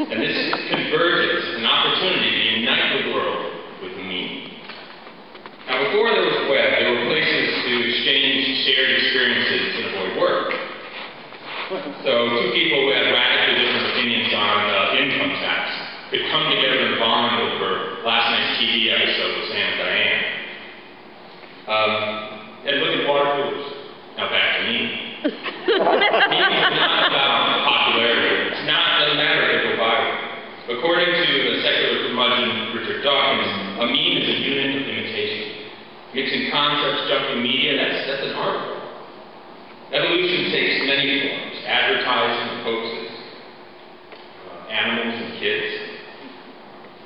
And this convergence is an opportunity to unite the world with me. Now, before there was web, there were places to exchange shared experiences and avoid work. So two people who had radically different opinions on income tax could come together and bond over last night's TV episode with Sam and Diane. And look at water coolers. Now back to me. Memes are not about popularity. It doesn't matter if they go viral. According to the secular curmudgeon Richard Dawkins, a meme is a unit of imitation. Mixing concepts, jumping media, that's an art. Evolution takes many forms: advertising and hoaxes, animals and kids.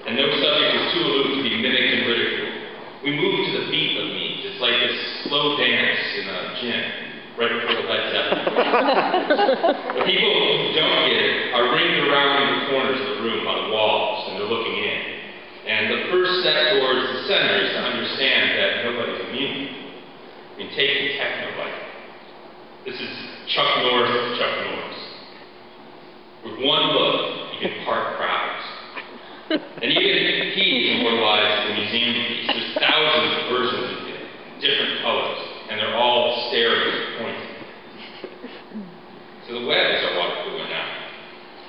And no subject is too aloof to be mimicked and ridiculed. We move to the beat of memes. It's like this slow dance in a gym, right before the Led Zeppelin. The people who don't get it are ringed around in the corners of the room by the walls, and they're looking in. And the first step towards the center is to understand that nobody's immune. I mean, take the techno bite. This is Chuck Norris of Chuck Norris. With one look, you can part crowds. And even he is immortalized in the museum piece. There's thousands of versions of him, different colors, and they're all staring and pointing. So the web is our water cooler now.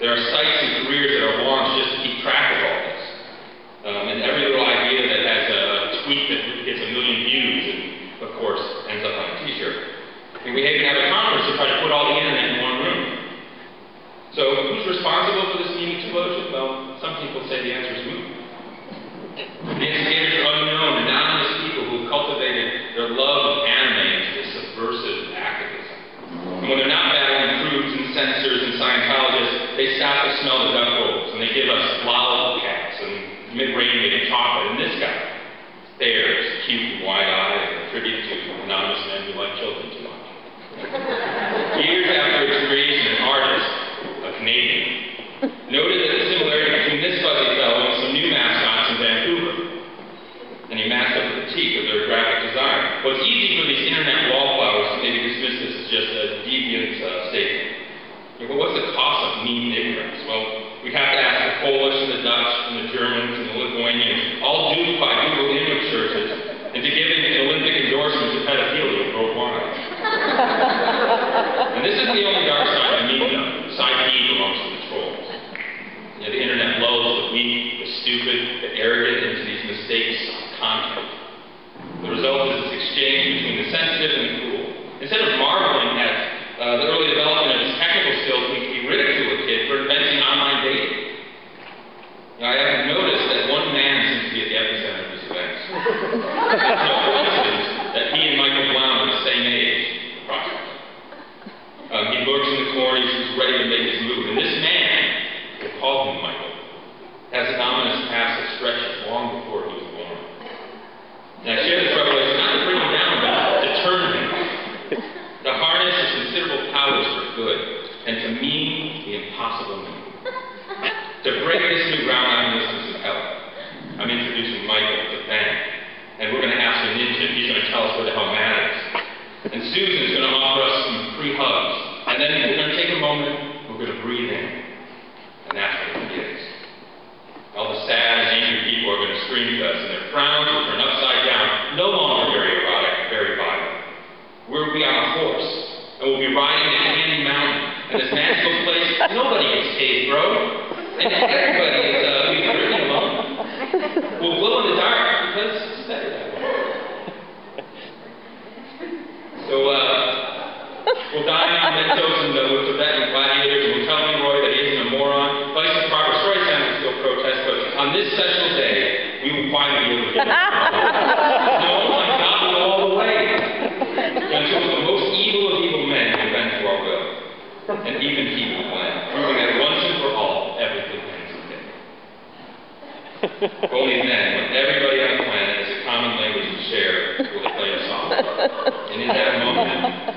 There are sites and careers that are launched just to keep track of all this. And every little idea that has a tweet that gets 1 million views and, of course, ends up on a t-shirt. And we even have a conference to try to put all the internet in one room. So who's responsible for this meme explosion? Well, some people say the answer is we. The instigators are unknown, anonymous people who cultivated their love of anime into this subversive activism. And when they're not battling prudes and censors and Scientologists, they stop to smell the duck rolls, and they give us lollipops and mid-range chocolate. And this guy, stares, cute and wide-eyed, a tribute to anonymous men who like children too much. Years after its creation, an artist, a Canadian, noted that the similarity between this fuzzy fellow and some new mascots in Vancouver. And he masked up a critique of their graphic design. Well, it's easy for these internet wallflowers to maybe dismiss this as just a deviant statement. But what's the cost of meme ignorance? Well, we have to ask the Polish and the Dutch and the Germans and the Lithuanians, all duped by Google image searches, into giving an Olympic endorsement to pedophilia worldwide. And this isn't the only dark side of meme, though. Side B belongs to the trolls. You know, the internet lulls the weak, the stupid, the arrogant into these mistakes of content. The result is this exchange between the sensitive and the cool. Instead of marveling at the early development of his technical skills, we ridicule a kid for inventing online dating. Now, I have noticed that one man seems to be at the epicenter of these events. It's no coincidence that he and Michael Brown are the same age, approximately. He lurks in the corner, he's ready to make his move. And this man, we'll call him Michael, has an ominous past that stretches long before he was born. And I share this revelation not to bring him down, but to turn him. To harness his considerable powers for good, and to mean the impossible new. To break this new ground, I'm listening to hell. I'm introducing Michael to Ben, and we're going to ask a ninja, and he's going to tell us where the hell matters. And Susan's going to offer us some free hugs, and then we're going to take a moment, we're going to breathe in, and that's what it begins. All the sad and angry people are going to scream at us, and their frowns will turn upside down, no longer very erotic, very violent. We'll be on a horse, and we'll be riding the Candy Mountain, and this magical place, nobody gets tased, bro. And everybody is pretty alone. We'll glow in the dark because it's better that way. So, we'll dine on Mentos and with Tibetan gladiators, and we'll tell Leroy that he isn't a moron. Vice and proper storytelling will still protest, but on this special day, we will finally be able to get no, my God, all the way. Until the most evil of evil men can bend to our will. And even he will win, proving that once and for all, everything ends in death. Only then, when everybody on the planet has a common language to share, will they play a song. And in that moment,